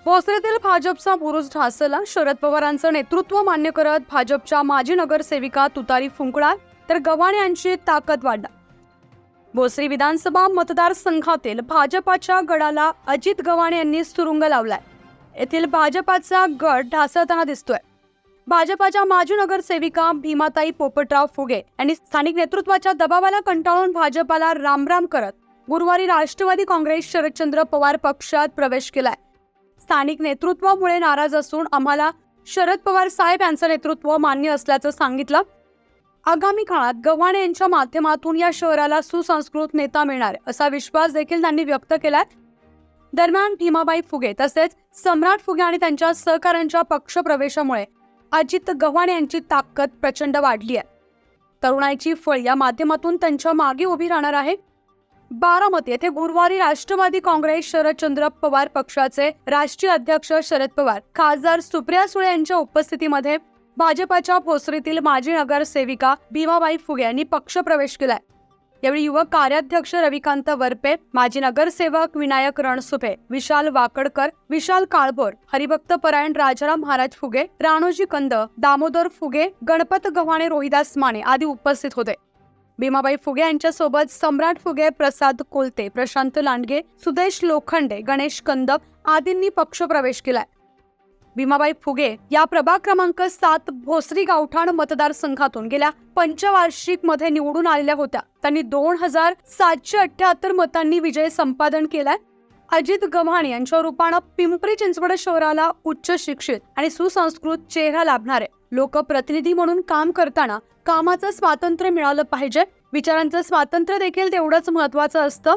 भोसरीतील भाजपचा बुरुज ढासळला. शरद पवारांचं नेतृत्व मान्य करत भाजपच्या माजी नगरसेविका तुतारी फुंकणार तर गव्हाणे यांची ताकद वाढणार. भोसरी विधानसभा मतदारसंघातील भाजपाच्या गडाला अजित गव्हाणे यांनी सुरुंग लावलाय. येथील भाजपाचा गड ढासळताना दिसतोय. भाजपाच्या माजी नगरसेविका भीमाताई पोपटराव फुगे यांनी स्थानिक नेतृत्वाच्या दबावाला कंटाळून भाजपाला रामराम करत गुरुवारी राष्ट्रवादी काँग्रेस शरदचंद्र पवार पक्षात प्रवेश केलाय. स्थानिक नेतृत्वामुळे नाराज असून आम्हाला शरद पवार साहेब यांचं नेतृत्व मान्य असल्याचं सांगितलं. आगामी काळात गव्हाणे यांच्या माध्यमातून या शहराला सुसंस्कृत नेता मिळणार असा विश्वास देखील त्यांनी व्यक्त केलाय. दरम्यान भीमाबाई फुगे तसेच सम्राट फुगे आणि त्यांच्या सहकाऱ्यांच्या पक्षप्रवेशामुळे अजित गव्हाणे यांची ताकद प्रचंड वाढली आहे. तरुणाईची फळ या माध्यमातून त्यांच्या मागे उभी राहणार आहे. बारामती येथे गुरुवारी राष्ट्रवादी काँग्रेस शरदचंद्र पवार पक्षाचे राष्ट्रीय अध्यक्ष शरद पवार, खासदार सुप्रिया सुळे यांच्या उपस्थितीमध्ये भाजपाच्या भोसरीतील माजी नगरसेविका भीमाबाई फुगे यांनी पक्षप्रवेश केलाय. यावेळी युवक कार्याध्यक्ष रविकांत वरपे, माजी नगरसेवक विनायक रणसुभे, विशाल वाकडकर, विशाल काळभोर, हरिभक्त परायण राजाराम महाराज फुगे, राणोजी कंद, दामोदर फुगे, गणपत गव्हाणे, रोहिदास माने आदी उपस्थित होते. भीमाबाई फुगे यांच्यासोबत सम्राट फुगे, प्रसाद कोलते, प्रशांत लांडगे, सुदेश लोखंडे, गणेश कंद आदींनी पक्षप्रवेश केलाय. भीमाबाई फुगे या प्रभाग क्रमांक 7 भोसरी गावठाण मतदारसंघातून गेल्या पंचवार्षिक मध्ये निवडून आलेल्या होत्या. त्यांनी 2778 मतांनी विजय संपादन केलाय. अजित गव्हाणे यांच्या रूपानं पिंपरी चिंचवड शहराला उच्च शिक्षित आणि सुसंस्कृत चेहरा लाभणार आहे. लोकप्रतिनिधी म्हणून काम करताना कामाचं स्वातंत्र्य मिळालं पाहिजे. विचारांचं स्वातंत्र्य देखील तेवढंच महत्वाचं असतं.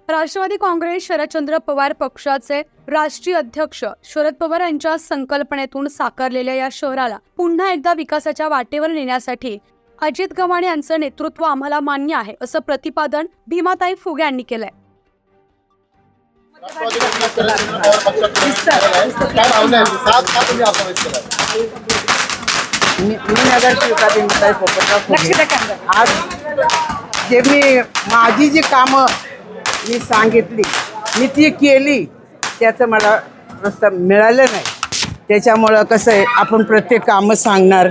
राष्ट्रवादी काँग्रेस शरदचंद्र पवार पक्षाचे राष्ट्रीय अध्यक्ष शरद पवार यांच्या संकल्पनेतून साकारलेल्या या शहराला पुन्हा एकदा विकासाच्या वाटेवर नेण्यासाठी अजित गव्हाणे यांचं नेतृत्व आम्हाला मान्य आहे असं प्रतिपादन भीमाताई फुगे यांनी केलंय. मी नगरसेविका भीमाताई पोपटराव फुगे. आज जे माझी जी कामं मी सांगितली मी ती केली, त्याचं मला रस्ता मिळालं नाही. त्याच्यामुळं कसं आहे, आपण प्रत्येक कामं सांगणार,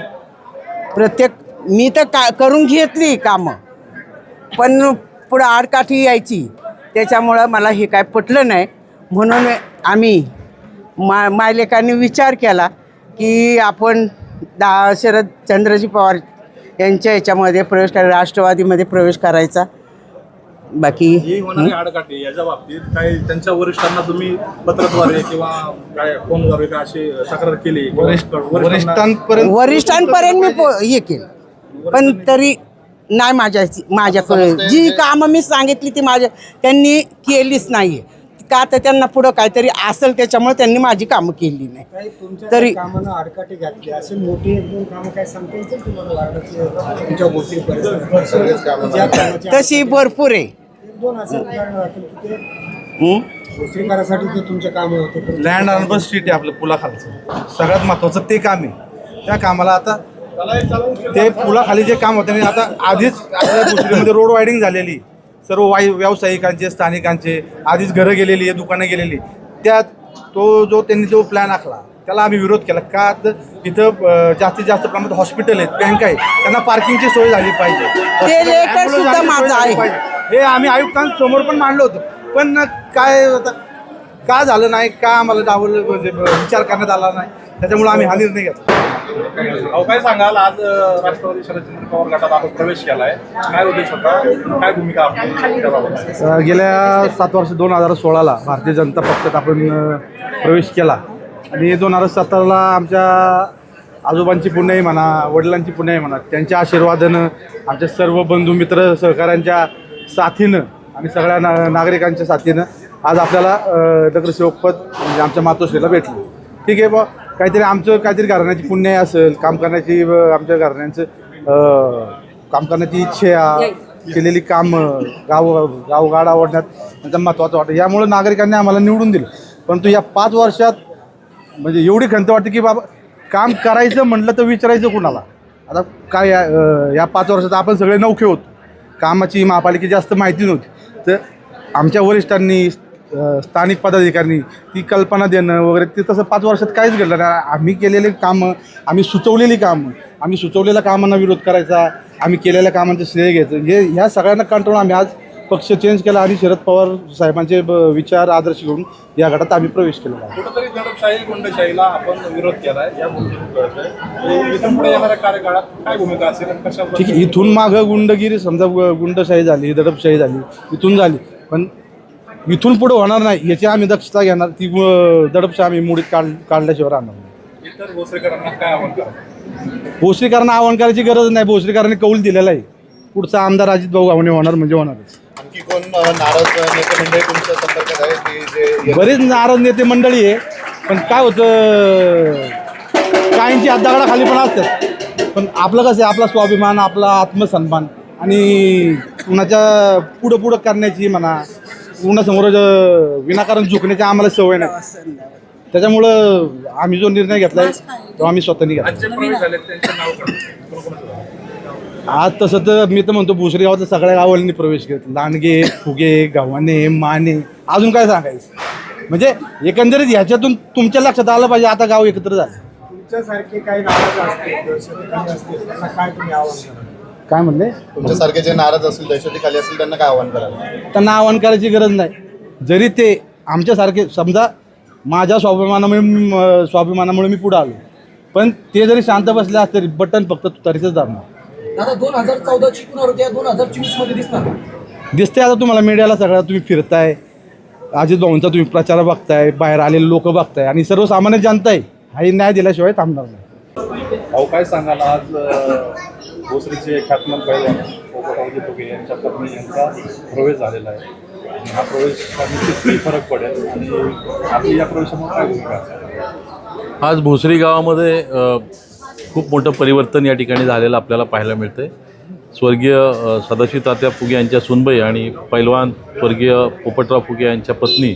मी तर करून घेतली कामं, पण पुढं आडकाठी यायची. त्याच्यामुळं मला हे काय पटलं नाही. म्हणून आम्ही मायलेकांनी विचार केला की आपण शरदचंद्रजी पवार यांच्या याच्यामध्ये प्रवेश करायचा, राष्ट्रवादीमध्ये प्रवेश करायचा. बाकी ही होणारी आडकाठी याच्या बाबतीत काही त्यांच्या वरिष्ठांना तुम्ही पत्राद्वारे किंवा काय फोनद्वारे काय अशी तक्रार केली? वरिष्ठांपर्यंत मी हे केलं, पण तरी नाही. माझ्याकडे जी कामं मी सांगितली ती त्यांनी केलीच नाही. का तर त्यांना पुढं काहीतरी असेल त्याच्यामुळे त्यांनी माझी कामं केली नाही. तरी आडकाठी घातली असे मोठी एकदम कामं काय सांगता येतील तुम्हाला? तशी भरपूर आहे. दोन असं भोसरीकरासाठी जे तुमचे कामं होते, लँड अर्बन स्ट्रीट आहे आपलं पुलाखालचं सगळ्यात महत्त्वाचं ते काम आहे. त्या कामाला आता ते पुलाखाली जे काम होतं आता आधीच आपल्या भोसरीमध्ये रोड वायडिंग झालेली, सर्व व्यावसायिकांचे स्थानिकांचे आधीच घरं गेलेली आहे, दुकानं गेलेली. त्यात त्यांनी जो प्लॅन आखला त्याला आम्ही विरोध केला. का तर तिथं जास्तीत जास्त प्रमाणात हॉस्पिटल आहेत, बँक आहे, त्यांना पार्किंगची सोय झाली पाहिजे. हे आम्ही आयुक्तांसमोर पण मांडलं होतं, पण काय का झालं नाही, का आम्हाला डावल म्हणजे विचार करण्यात आला नाही, त्याच्यामुळे आम्ही हा निर्णय घेतला. काय सांगाल, आज राष्ट्रवादी शरदचंद्र पवार गटात आपण प्रवेश केलाय, काय उद्देश होता, काय भूमिका आपली? गेल्या 7 वर्ष 2016ला भारतीय जनता पक्षात आपण प्रवेश केला आणि 2017ला आमच्या आजोबांची पुण्याई म्हणा, वडिलांची पुण्याई म्हणा, त्यांच्या आशीर्वादानं, आमच्या सर्व बंधू मित्र सहकाऱ्यांच्या साथीनं आणि सगळ्या नागरिकांच्या साथीनं आज आपल्याला नगरसेवकपद म्हणजे आमच्या मातोश्रीला भेटलं. ठीक आहे बा, काहीतरी घराण्याची पुण्याई असेल, काम करण्याची आमच्या घराण्यांचं काम करण्याची इच्छा, केलेली कामं, गावगाड आवडण्यात त्यांचं महत्त्वाचं वाटतं. यामुळं नागरिकांनी आम्हाला निवडून दिलं. परंतु या 5 वर्षात म्हणजे एवढी खंत वाटते की बाबा काम करायचं म्हटलं तर विचारायचं कुणाला. आता काय या 5 वर्षात आपण सगळे नौखे होतो, कामाची महापालिकेची जास्त माहिती नव्हती. तर आमच्या वरिष्ठांनी स्थानिक पदाधिकाऱ्यांनी ती कल्पना देणं वगैरे ते तसं 5 वर्षात काहीच घडलं नाही. आम्ही केलेली कामं, आम्ही सुचवलेली कामं, आम्ही सुचवलेल्या कामांना विरोध करायचा, आम्ही केलेल्या कामांचं श्रेय घ्यायचं, हे ह्या सगळ्यांना कंटाळून आम्ही आज पक्ष चेंज केला आणि शरद पवार साहेबांचे विचार आदर्श घेऊन या गटात आम्ही प्रवेश केलेला आहे. कुठंतरी दडपशाही गुंडशाहीला आपण विरोध केला आहे या गोष्टी इथून पुढे येणाऱ्या कार्यकाळात काय भूमिका असेल आणि कशा ठीक आहे, इथून मागं गुंडगिरी समजा गुंडशाही झाली, दडपशाही झाली, इथून झाली, पण इथून पुढे होणार नाही याची आम्ही दक्षता घेणार. ती दडपशाही आम्ही मुडीत काढल्याशिवाय राहणार नाही. इतर भोसरीकरांना काय आव्हान करा? भोसरीकरांना आव्हान करायची गरज नाही. भोसरीकरांनी कौल दिलेला आहे, पुढचा आमदार अजित भाऊ गावणे होणार म्हणजे होणारच. आणखी कोण नाराज नेते मंडळी तुमच्या संपर्कात आहे की जे बरेच नाराज नेते मंडळी आहे, पण काय होतं काहींची दगडाखाली पण असतात, पण आपलं कसं आहे, आपला स्वाभिमान, आपला आत्मसन्मान आणि कुणाच्या पुढं करण्याची म्हणा, कुणासमोर विनाकारण झुकण्याची आम्हाला सवय नाही. त्याच्यामुळं आम्ही जो निर्णय घेतला आहे तो आम्ही स्वतःनी घेतला. जे प्रवेश झाले त्यांचं नाव काय? आज तसं तर मी तर म्हणतो भोसरी गावात सगळ्या गावांनी प्रवेश केला. लांडगे, फुगे, गव्हाणे, माने, अजून काय सांगायचं. म्हणजे एकंदरीत ह्याच्यातून तुमच्या लक्षात आलं पाहिजे आता गाव एकत्र झालं. तुमच्यासारखे काही नाराज असतील दहशतवादी असतील त्यांना काय तुम्ही आव्हान कराल? काय म्हणले? तुमच्यासारखे जे नाराज असतील दहशतीखाली असतील त्यांना काय आव्हान कराल? त्यांना आव्हान करायची गरज नाही. जरी ते आमच्यासारखे समजा माझ्या स्वाभिमानामुळे मी पुढे आलो, पण ते जरी शांत बसले असते बटन फक्त तुतारीचंच दाबणार. दादा 2014ची पुनरावृत्ती 2024 मध्ये दिसणार का? दिसते आता तुम्हाला मीडियाला सगळ्या तुम्ही फिरताय, अजित भाऊंचा तुम्ही प्रचार बघताय, बाहेर आलेले लोक बघताय आणि सर्वसामान्य जनता आहे हाही न्याय दिल्याशिवाय थांबणार नाही. अहो काय सांगाल, आज भोसरीचे ख्यातनाम पैलवान पोपटरावजी फुगे यांच्या पत्नी यांचा प्रवेश झालेला आहे आणि हा प्रवेश किती फरक पडेल आणि आपली या प्रवेशामुळे काय भूमिका असेल? आज भोसरी गावामध्ये खूप मोठं परिवर्तन या ठिकाणी झालेलं आपल्याला पाहायला मिळते. स्वर्गीय सदाशिव तात्या फुगे यांच्या सुनबाई आणि पैलवान स्वर्गीय पोपटराव फुगे यांच्या पत्नी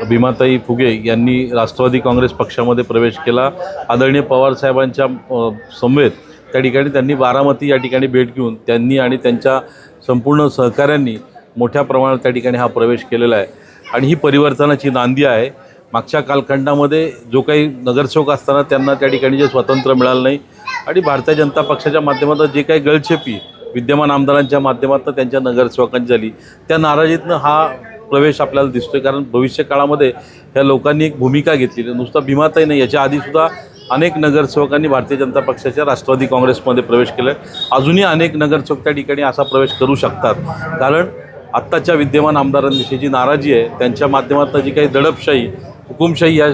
भीमाताई फुगे यांनी राष्ट्रवादी काँग्रेस पक्षामध्ये प्रवेश केला. आदरणीय पवारसाहेबांच्या समवेत त्या ठिकाणी त्यांनी बारामती या ठिकाणी भेट घेऊन त्यांनी आणि त्यांच्या संपूर्ण सहकाऱ्यांनी मोठ्या प्रमाणात त्या ठिकाणी हा प्रवेश केलेला आहे आणि ही परिवर्तनाची नांदी आहे. मागच्या कालखंडामध्ये जो काही नगरसेवक असताना त्यांना त्या ठिकाणी जे स्वातंत्र्य मिळालं नाही आणि भारतीय जनता पक्षाच्या माध्यमातून जे काही गळचेपी विद्यमान आमदारांच्या माध्यमातून त्यांच्या नगरसेवकांची झाली, त्या नाराजीतनं हा प्रवेश आपल्याला दिसतोय. कारण भविष्य काळामध्ये ह्या लोकांनी एक भूमिका घेतलेली, नुसता भीमाताई नाही, याच्या आधीसुद्धा अनेक नगरसेवकांनी भारतीय जनता पक्षाच्या राष्ट्रवादी काँग्रेसमध्ये प्रवेश केला आहे. अजूनही अनेक नगरसेवक त्या ठिकाणी असा प्रवेश करू शकतात. कारण आत्ताच्या विद्यमान आमदारांविषयी जी नाराजी आहे, त्यांच्या माध्यमातून जी काही दडपशाही, हुकुमशाही या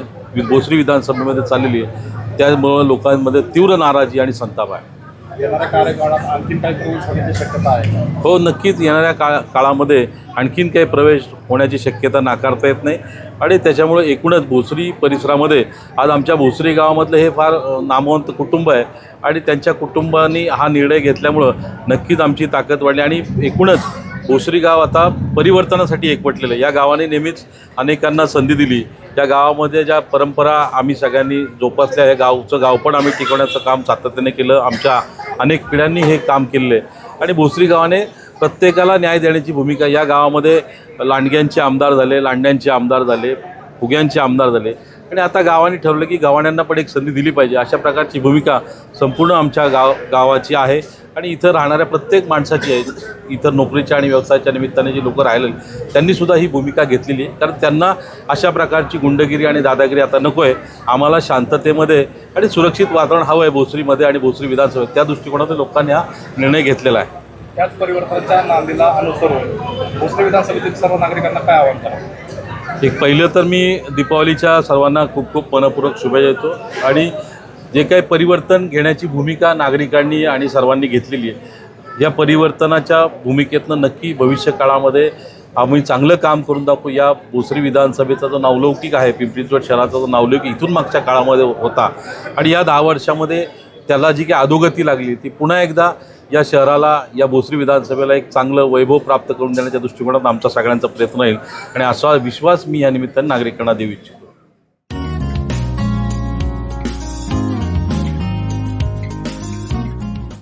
भोसरी विधानसभेमध्ये चाललेली आहे, त्यामुळं लोकांमध्ये तीव्र नाराजी आणि संताप आहे. येणाऱ्या कार्यकाळात आणखीन काही प्रवेश होण्याची शक्यता आहे? हो, नक्कीच येणाऱ्या काळामध्ये आणखीन काही प्रवेश होण्याची शक्यता नाकारता येत नाही आणि त्याच्यामुळे एकूणच भोसरी परिसरामध्ये आज आमच्या भोसरी गावामधलं हे फार नामवंत कुटुंब आहे आणि त्यांच्या कुटुंबाने हा निर्णय घेतल्यामुळं नक्कीच आमची ताकद वाढली आणि एकूणच भोसरी गाव आता परिवर्तनासाठी एकवटलेलं आहे. या गावाने नेहमीच अनेकांना संधी दिली. या गावामध्ये ज्या परंपरा आम्ही सगळ्यांनी जोपासल्या, या गावचं गावपण आम्ही टिकवण्याचं काम सातत्याने केलं. आमच्या अनेक पिढ्यांनी हे काम केलेलं आहे आणि भोसरी गावाने प्रत्येकाला न्याय देण्याची भूमिका. या गावामध्ये लांडग्यांचे आमदार झाले, लांड्यांचे आमदार झाले, फुग्यांचे आमदार झाले आणि आता गावाने ठरवलं की गव्हाण्यांना पण एक संधी दिली पाहिजे. अशा प्रकारची भूमिका संपूर्ण आमच्या गावाची आहे आणि इथं राहणाऱ्या प्रत्येक माणसाची आहे. इथं नोकरीच्या आणि व्यवसायाच्या निमित्ताने जे लोक राहिलेले त्यांनीसुद्धा ही भूमिका घेतलेली आहे. कारण त्यांना अशा प्रकारची गुंडगिरी आणि दादागिरी आता नको आहे. आम्हाला शांततेमध्ये आणि सुरक्षित वातावरण हवं आहे भोसरीमध्ये आणि भोसरी विधानसभेत. त्या दृष्टिकोनातून लोकांनी हा निर्णय घेतलेला आहे. त्याच परिवर्तनाच्या नांदीला अनुसरून भोसरी विधानसभेतील सर्व नागरिकांना काय आव्हान करा? एक पहिलं तर मी दीपावलीच्या सर्वांना खूप खूप मनपूर्वक शुभेच्छा देतो आणि जे काही परिवर्तन घेण्याची भूमिका नागरिकांनी आणि सर्वांनी घेतलेली आहे, या परिवर्तनाच्या भूमिकेतनं नक्की भविष्य काळामध्ये आम्ही चांगलं काम करून दाखवू. या भोसरी विधानसभेचा जो नावलौकिक आहे, पिंपरी चिंचवड शहराचा जो नावलौकिक इथून मागच्या काळामध्ये होता आणि या 10 वर्षामध्ये त्याला जी काही अधोगती लागली ती पुन्हा एकदा या शहराला, या भोसरी विधानसभेला एक चांगलं वैभव प्राप्त करून देण्याच्या दृष्टिकोनात आमचा सगळ्यांचा प्रयत्न राहील आणि असा विश्वास मी या निमित्ताने नागरिकांना देऊ इच्छितो.